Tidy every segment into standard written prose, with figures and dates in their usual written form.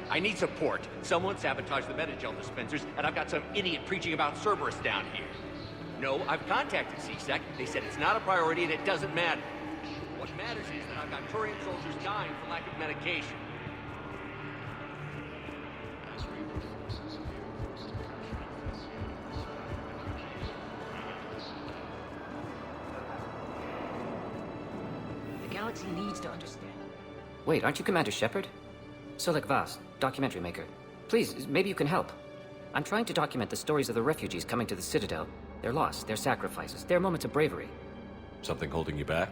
I need support. Someone sabotaged the Metagel dispensers, and I've got some idiot preaching about Cerberus down here. No, I've contacted CSEC. They said it's not a priority and it doesn't matter. What matters is that I've got Turian soldiers dying for lack of medication. The galaxy needs to understand. Wait, aren't you Commander Shepard? Solek Vast, documentary maker. Please, maybe you can help. I'm trying to document the stories of the refugees coming to the Citadel. Their loss, their sacrifices, their moments of bravery. Something holding you back?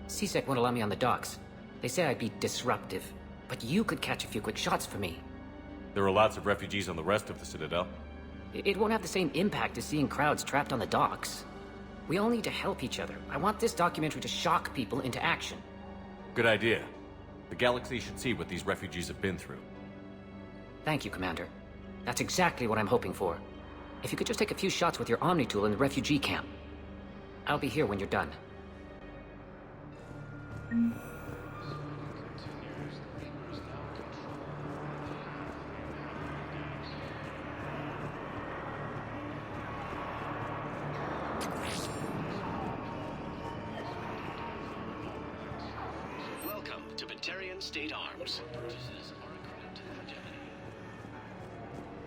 CSEC won't allow me on the docks. They say I'd be disruptive. But you could catch a few quick shots for me. There are lots of refugees on the rest of the Citadel. It won't have the same impact as seeing crowds trapped on the docks. We all need to help each other. I want this documentary to shock people into action. Good idea. The galaxy should see what these refugees have been through. Thank you, Commander. That's exactly what I'm hoping for. If you could just take a few shots with your Omni tool in the refugee camp. I'll be here when you're done. Welcome to Batarian State Arms. Purchases are accredited for Gemini.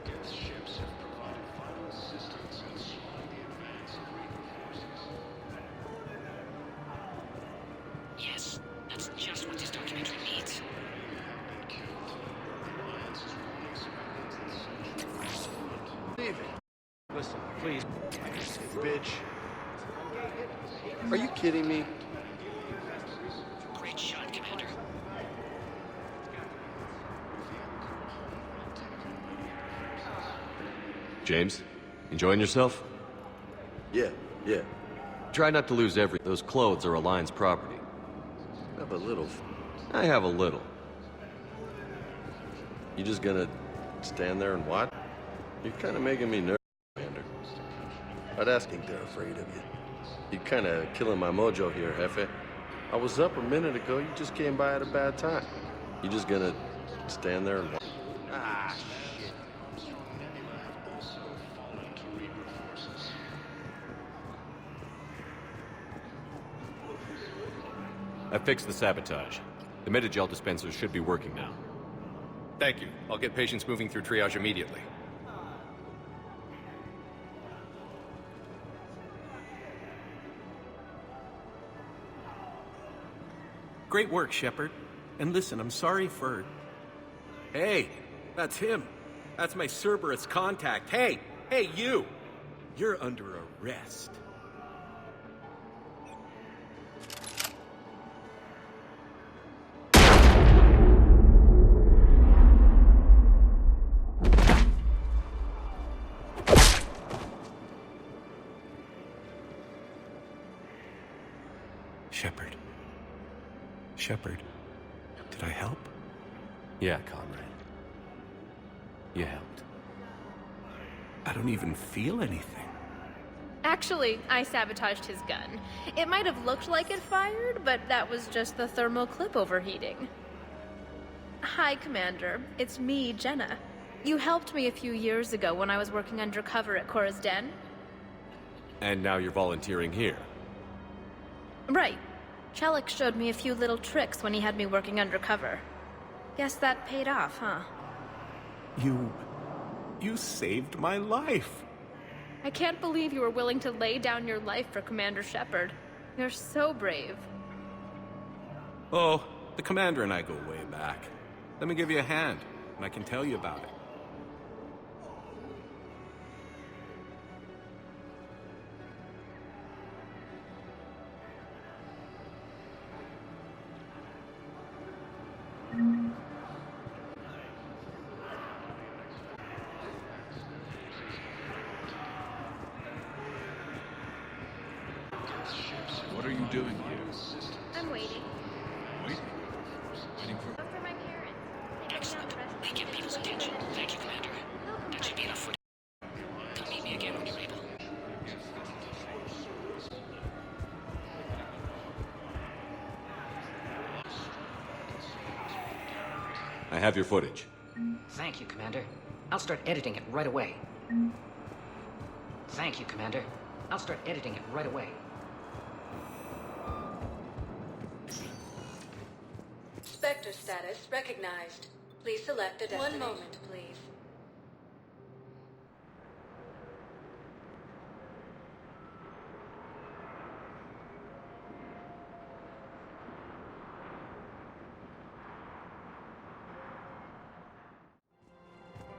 Guest ships have provided vital assistance in slowing the advance of Reaper forces. Yes, that's just what this documentary needs. Have been killed. The Alliance is really expecting such. Leave it. Listen, please. Bitch. Are you kidding me? Great shot, Commander. James, enjoying yourself? Yeah. Try not to lose those clothes are Alliance property. Have a little. I have a little. You just gonna stand there and watch? You're kind of making me nervous, Commander. I'd asking they're afraid of you. You're kind of killing my mojo here, Jefe. I was up a minute ago. You just came by at a bad time. You just gonna stand there and watch? Ah, shit. Nebula have also fallen to Reaper forces. I fixed the sabotage. The Metagel dispensers should be working now. Thank you. I'll get patients moving through triage immediately. Great work, Shepard. And listen, I'm sorry for... Hey, that's him. That's my Cerberus contact. Hey, you! You're under arrest. Shepard, did I help? Yeah, comrade. You helped. I don't even feel anything. Actually, I sabotaged his gun. It might have looked like it fired, but that was just the thermal clip overheating. Hi, Commander. It's me, Jenna. You helped me a few years ago when I was working undercover at Cora's Den. And now you're volunteering here. Right. Chelik showed me a few little tricks when he had me working undercover. Guess that paid off, huh? You saved my life. I can't believe you were willing to lay down your life for Commander Shepard. You're so brave. Oh, the Commander and I go way back. Let me give you a hand, and I can tell you about it. What are you doing here? I'm waiting. Waiting? Waiting for... For my parents. Excellent. They get people's attention. Thank you, Commander. That should be enough for... Come meet me again when you're able. I have your footage. Thank you, Commander. I'll start editing it right away. Thank you, Commander. I'll start editing it right away. Spectre status recognized. Please select a destination. 1 moment, please.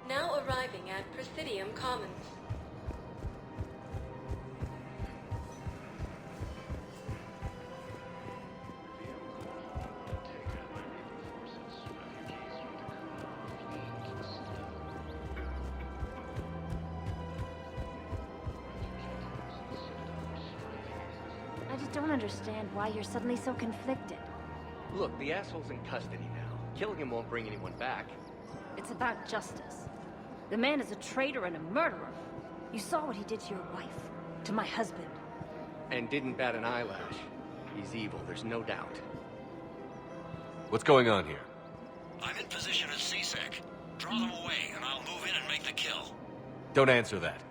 Now arriving at Presidium Commons. I just don't understand why you're suddenly so conflicted. Look, the asshole's in custody now. Killing him won't bring anyone back. It's about justice. The man is a traitor and a murderer. You saw what he did to your wife, to my husband. And didn't bat an eyelash. He's evil, there's no doubt. What's going on here? I'm in position at CSEC. Draw them away, and I'll move in and make the kill. Don't answer that.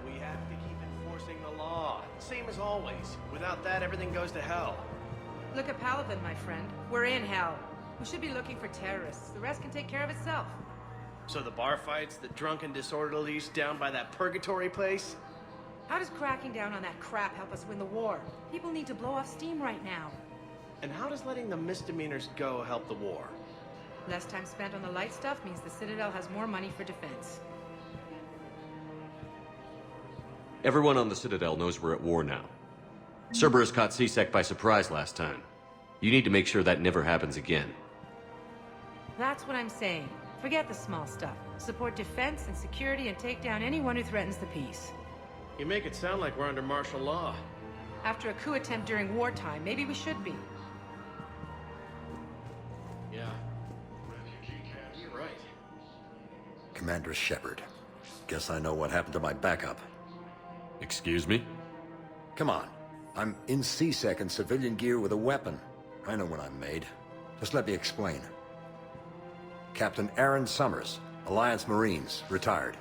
We have to keep enforcing the law. Same as always. Without that, everything goes to hell. Look at Paladin, my friend. We're in hell. We should be looking for terrorists. The rest can take care of itself. So the bar fights, the drunken disorderlies down by that purgatory place? How does cracking down on that crap help us win the war? People need to blow off steam right now. And how does letting the misdemeanors go help the war? Less time spent on the light stuff means the Citadel has more money for defense. Everyone on the Citadel knows we're at war now. Cerberus caught CSEC by surprise last time. You need to make sure that never happens again. That's what I'm saying. Forget the small stuff. Support defense and security and take down anyone who threatens the peace. You make it sound like we're under martial law. After a coup attempt during wartime, maybe we should be. Yeah. You're right. Commander Shepard. Guess I know what happened to my backup. Excuse me? Come on. I'm in CSEC in civilian gear with a weapon. I know when I'm made. Just let me explain. Captain Aaron Summers, Alliance Marines, retired.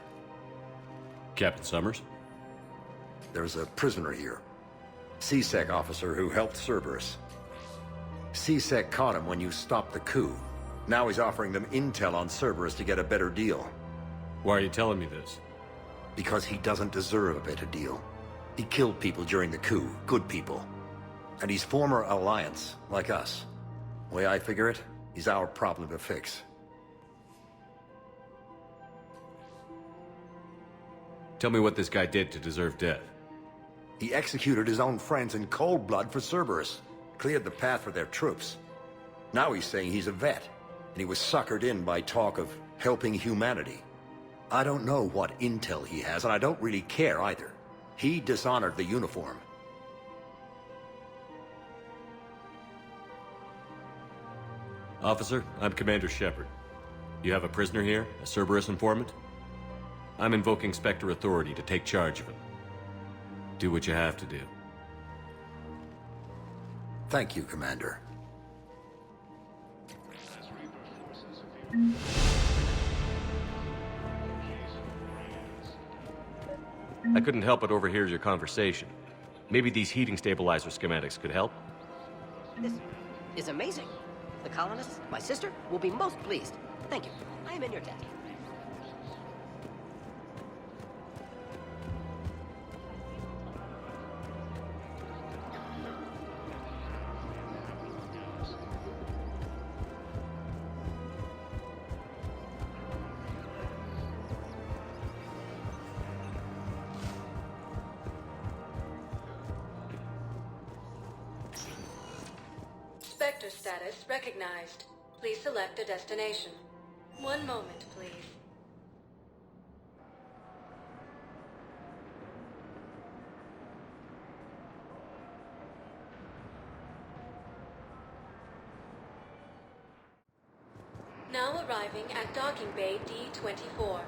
Captain Summers? There's a prisoner here. CSEC officer who helped Cerberus. CSEC caught him when you stopped the coup. Now he's offering them intel on Cerberus to get a better deal. Why are you telling me this? Because he doesn't deserve a better deal. He killed people during the coup, good people. And he's former Alliance, like us. The way I figure it, he's our problem to fix. Tell me what this guy did to deserve death. He executed his own friends in cold blood for Cerberus. Cleared the path for their troops. Now he's saying he's a vet, and he was suckered in by talk of helping humanity. I don't know what intel he has, and I don't really care either. He dishonored the uniform. Officer, I'm Commander Shepard. You have a prisoner here, a Cerberus informant? I'm invoking Spectre authority to take charge of him. Do what you have to do. Thank you, Commander. I couldn't help but overhear your conversation. Maybe these heating stabilizer schematics could help? This is amazing. The colonists, my sister, will be most pleased. Thank you. I am in your debt. Spectre status recognized. Please select a destination. 1 moment, please. Now arriving at docking bay D-24.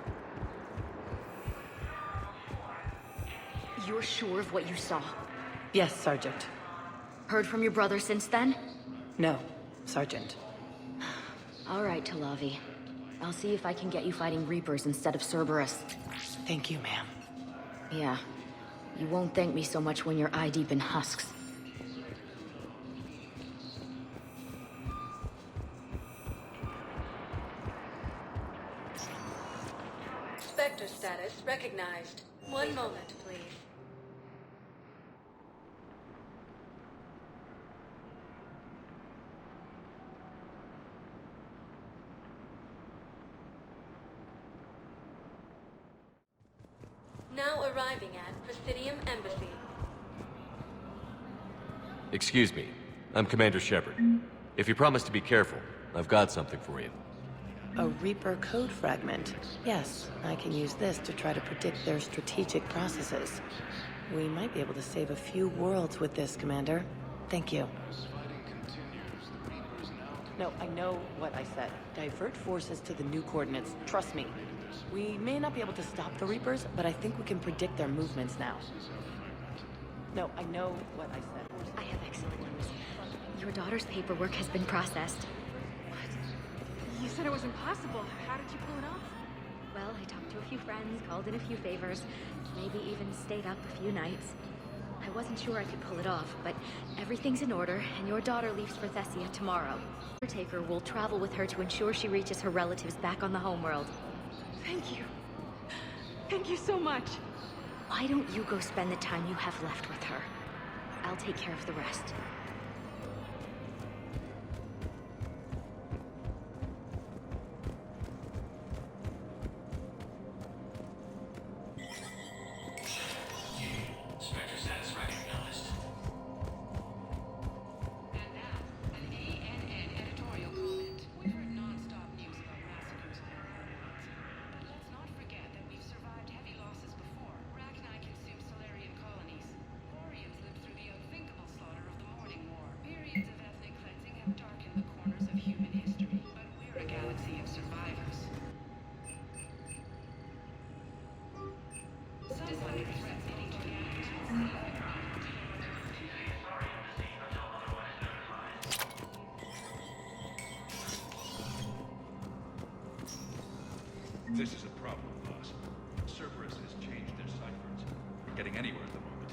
You're sure of what you saw? Yes, Sergeant. Heard from your brother since then? No, Sergeant. All right, Talavi. I'll see if I can get you fighting Reapers instead of Cerberus. Thank you, ma'am. Yeah. You won't thank me so much when you're eye-deep in husks. Spectre status recognized. One moment, please. Now arriving at Presidium Embassy. Excuse me. I'm Commander Shepard. If you promise to be careful, I've got something for you. A Reaper code fragment. Yes, I can use this to try to predict their strategic processes. We might be able to save a few worlds with this, Commander. Thank you. No, I know what I said. Divert forces to the new coordinates. Trust me. We may not be able to stop the Reapers, but I think we can predict their movements now. No, I know what I said. I have excellent news. Your daughter's paperwork has been processed. You said it was impossible. How did you pull it off? Well, I talked to a few friends, called in a few favors, maybe even stayed up a few nights. I wasn't sure I could pull it off, but everything's in order, and your daughter leaves for Thessia tomorrow. Caretaker will travel with her to ensure she reaches her relatives back on the homeworld. Thank you. Thank you so much. Why don't you go spend the time you have left with her? I'll take care of the rest. Spectre status recognized. And now, an ANN editorial comment. We've heard non-stop news about massacres on our worlds. But let's not forget that we've survived heavy losses before. Rachni consumed Solarian colonies. Quarians lived through the unthinkable slaughter of the Morning War. Periods of ethnic cleansing have darkened the corners of human history. But we're a galaxy of survivors. Despite the threats to each This is a problem, boss. Cerberus has changed their ciphers. We're getting anywhere at the moment.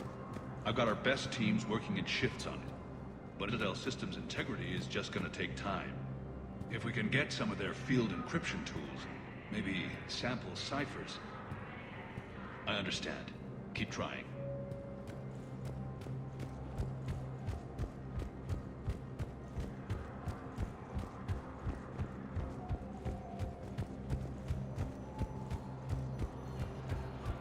I've got our best teams working in shifts on it. But Citadel Systems' integrity is just gonna take time. If we can get some of their field encryption tools, maybe sample ciphers. I understand. Keep trying.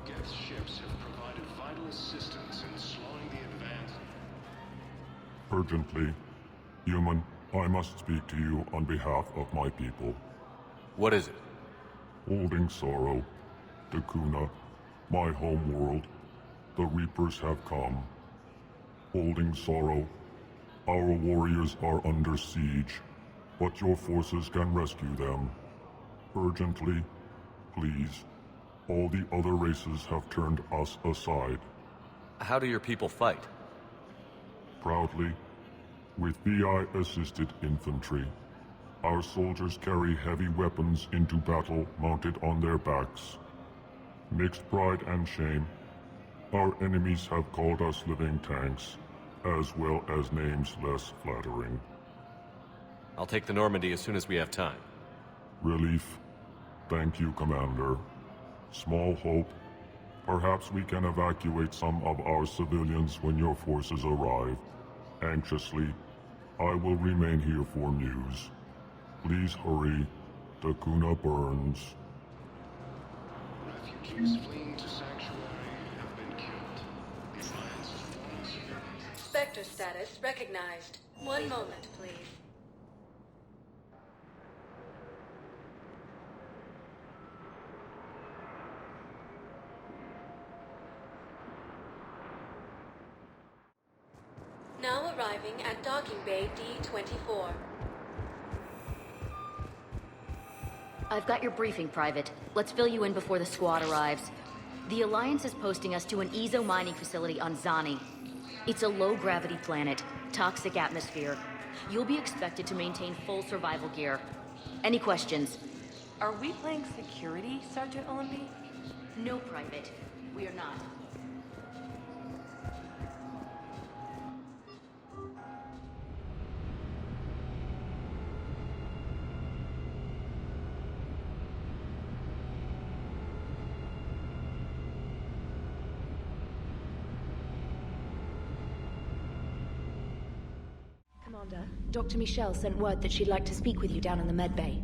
Geth's ships have provided vital assistance in slowing the advance. Urgently. Human, I must speak to you on behalf of my people. What is it? Holding sorrow. Dakuna, my home world. The Reapers have come. Holding sorrow. Our warriors are under siege, but your forces can rescue them. Urgently, please. All the other races have turned us aside. How do your people fight? Proudly, with VI-assisted infantry. Our soldiers carry heavy weapons into battle mounted on their backs. Mixed pride and shame, our enemies have called us living tanks, as well as names less flattering. I'll take the Normandy as soon as we have time. Relief. Thank you, Commander. Small hope. Perhaps we can evacuate some of our civilians when your forces arrive. Anxiously, I will remain here for news. Please hurry. Dakuna burns. Refugees fleeing to sanctuary have been killed. The Alliance is falling civilians. Spectre status recognized. One moment, please. Now arriving at Docking Bay D-24. I've got your briefing, Private. Let's fill you in before the squad arrives. The Alliance is posting us to an Ezo mining facility on Zani. It's a low-gravity planet, toxic atmosphere. You'll be expected to maintain full survival gear. Any questions? Are we playing security, Sergeant Olympi? No, Private. We are not. Commander, Dr. Michelle sent word that she'd like to speak with you down in the med bay.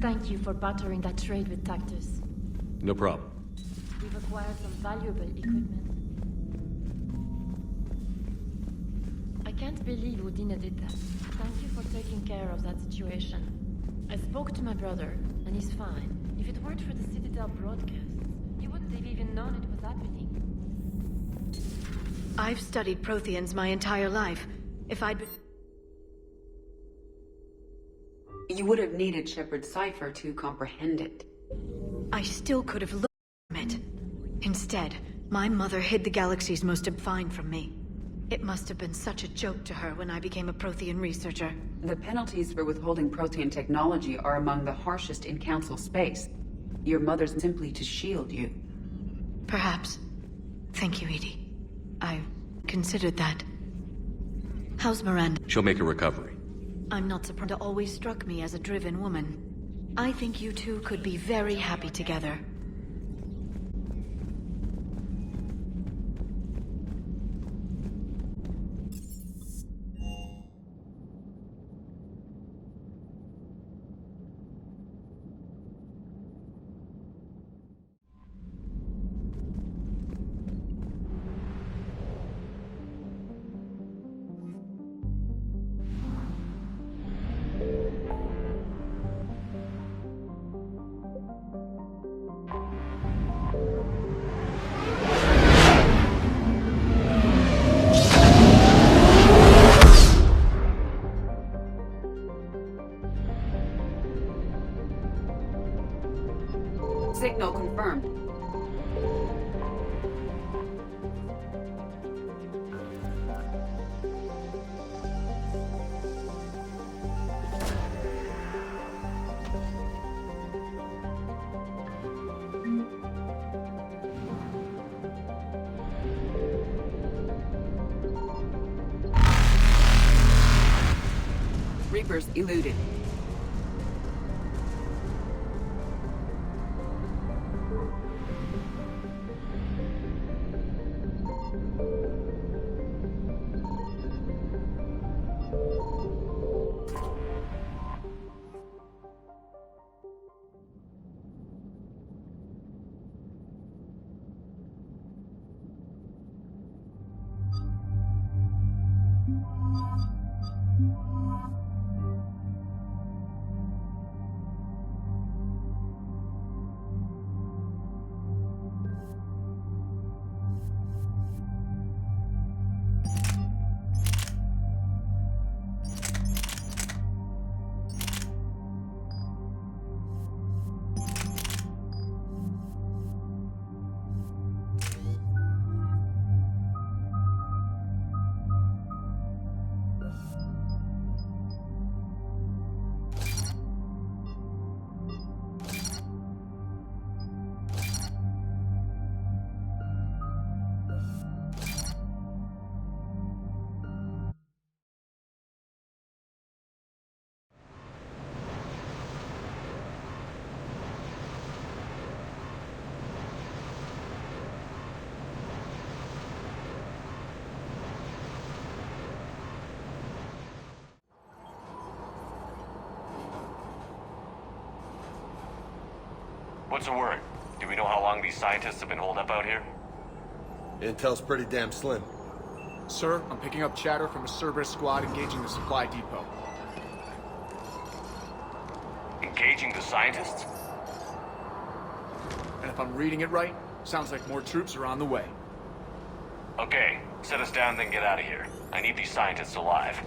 Thank you for bartering that trade with Tactus. No problem. We've acquired some valuable equipment. I can't believe Udina did that. Thank you for taking care of that situation. I spoke to my brother, and he's fine. If it weren't for the Citadel broadcasts, he wouldn't have even known it was happening. I've studied Protheans my entire life. If I'd been... You would have needed Shepard's cipher to comprehend it. I still could have learned from it. Instead, my mother hid the galaxy's most obfine from me. It must have been such a joke to her when I became a Prothean researcher. The penalties for withholding Protean technology are among the harshest in Council space. Your mother's simply to shield you. Perhaps. Thank you, Edie. I've considered that. How's Miranda? She'll make a recovery. I'm not surprised. Miranda always struck me as a driven woman. I think you two could be very happy together. Signal confirmed. Reapers eluded. What's the word? Do we know how long these scientists have been holed up out here? Intel's pretty damn slim. Sir, I'm picking up chatter from a Cerberus squad engaging the supply depot. Engaging the scientists? And if I'm reading it right, sounds like more troops are on the way. Okay, set us down, then get out of here. I need these scientists alive.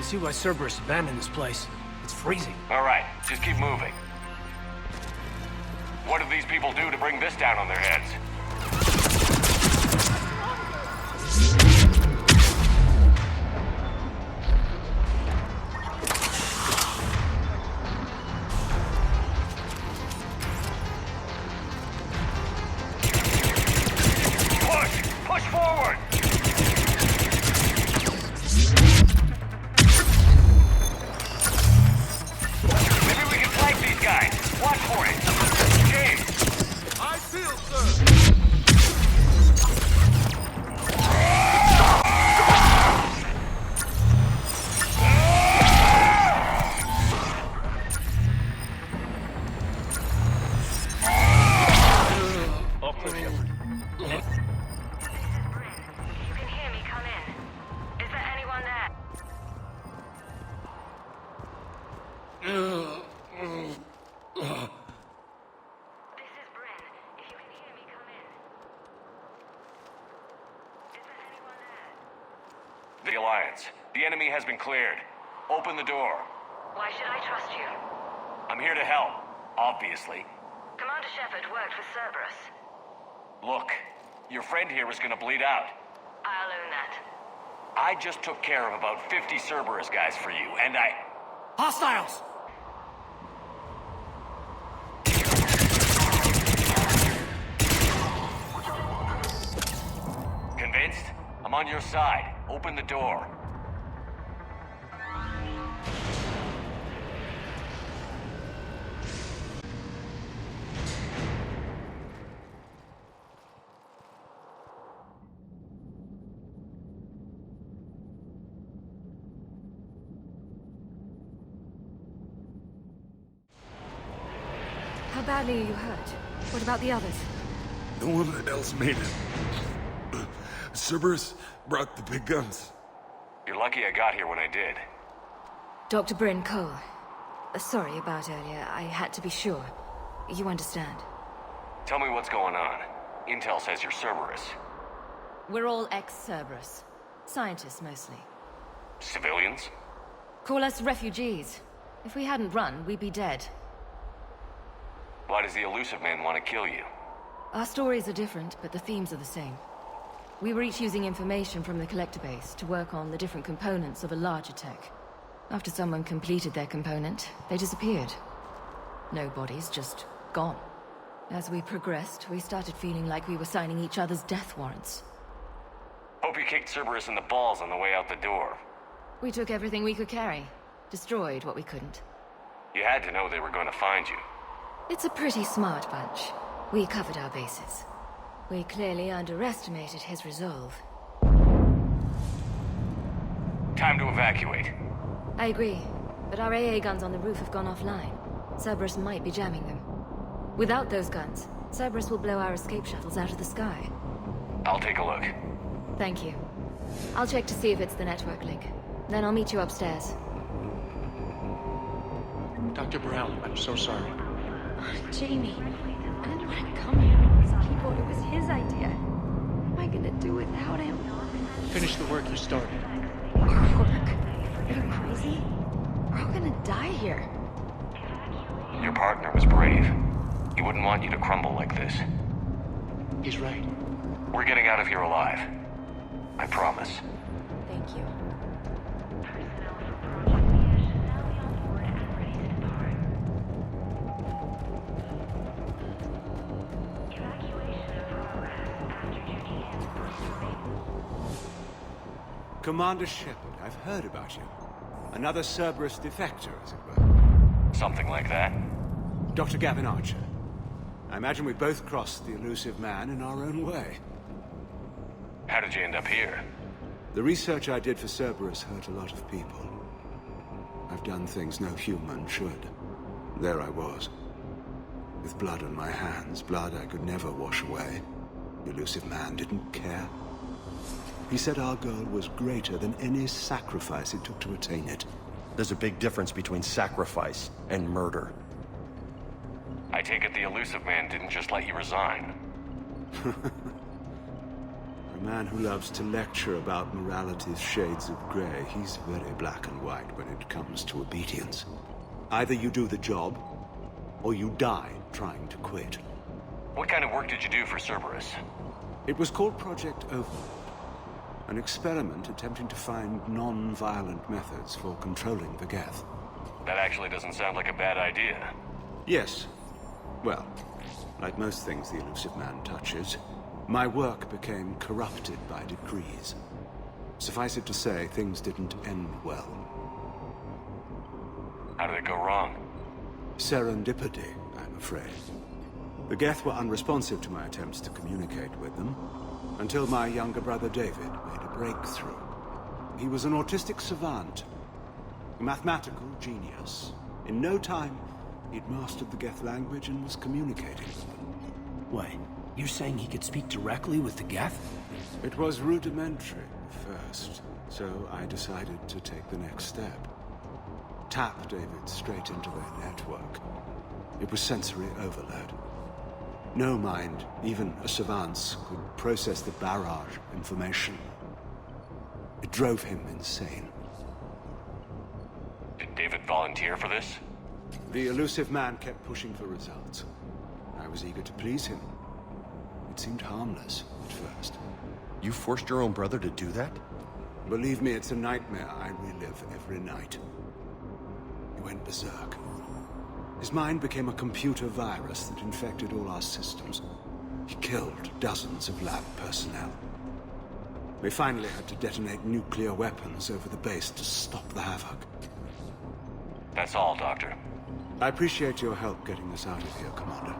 See why Cerberus abandoned this place. It's freezing. All right, just keep moving. What did these people do to bring this down on their heads? Push forward! Guys, watch for it. James! I feel, sir! All clear, Shepard. If you can hear me, come in. Is there anyone there? The Alliance. The enemy has been cleared. Open the door. Why should I trust you? I'm here to help, obviously. Commander Shepard worked with Cerberus. Look, your friend here is gonna bleed out. I'll own that. I just took care of about 50 Cerberus guys for you, and I... Hostiles! Convinced? I'm on your side. Open the door. How badly are you hurt? What about the others? No one else made it. Cerberus brought the big guns. You're lucky I got here when I did. Dr. Bryn Cole. Sorry about earlier. I had to be sure. You understand. Tell me what's going on. Intel says you're Cerberus. We're all ex-Cerberus. Scientists, mostly. Civilians? Call us refugees. If we hadn't run, we'd be dead. Why does the Elusive Man want to kill you? Our stories are different, but the themes are the same. We were each using information from the collector base to work on the different components of a larger tech. After someone completed their component, they disappeared. No bodies, just gone. As we progressed, we started feeling like we were signing each other's death warrants. Hope you kicked Cerberus in the balls on the way out the door. We took everything we could carry. Destroyed what we couldn't. You had to know they were going to find you. It's a pretty smart bunch. We covered our bases. We clearly underestimated his resolve. Time to evacuate. I agree, but our AA guns on the roof have gone offline. Cerberus might be jamming them. Without those guns, Cerberus will blow our escape shuttles out of the sky. I'll take a look. Thank you. I'll check to see if it's the network link. Then I'll meet you upstairs. Dr. Burrell, I'm so sorry. Jamie, I didn't want to come here with these people. It was his idea. What am I gonna do without him? Finish the work you started. Our work? Are you crazy? We're all gonna die here. Your partner was brave. He wouldn't want you to crumble like this. He's right. We're getting out of here alive. I promise. Thank you. Commander Shepard, I've heard about you. Another Cerberus defector, as it were. Something like that? Dr. Gavin Archer. I imagine we both crossed the elusive man in our own way. How did you end up here? The research I did for Cerberus hurt a lot of people. I've done things no human should. There I was. With blood on my hands, blood I could never wash away. The elusive man didn't care. He said our goal was greater than any sacrifice it took to attain it. There's a big difference between sacrifice and murder. I take it the elusive man didn't just let you resign. A man who loves to lecture about morality's shades of grey, he's very black and white when it comes to obedience. Either you do the job, or you die trying to quit. What kind of work did you do for Cerberus? It was called Project Overlord. An experiment attempting to find non-violent methods for controlling the Geth. That actually doesn't sound like a bad idea. Yes. Well, like most things the elusive man touches, my work became corrupted by decrees. Suffice it to say, things didn't end well. How did it go wrong? Serendipity, I'm afraid. The Geth were unresponsive to my attempts to communicate with them, until my younger brother David made a breakthrough. He was an autistic savant, a mathematical genius. In no time, he'd mastered the Geth language and was communicating with them. Wait, you're saying he could speak directly with the Geth? It was rudimentary at first, so I decided to take the next step. Tap David straight into their network. It was sensory overload. No mind, even a savant's, could process the barrage of information. It drove him insane. Did David volunteer for this? The elusive man kept pushing for results. I was eager to please him. It seemed harmless at first. You forced your own brother to do that? Believe me, it's a nightmare I relive every night. He went berserk. His mind became a computer virus that infected all our systems. He killed dozens of lab personnel. We finally had to detonate nuclear weapons over the base to stop the havoc. That's all, Doctor. I appreciate your help getting us out of here, Commander.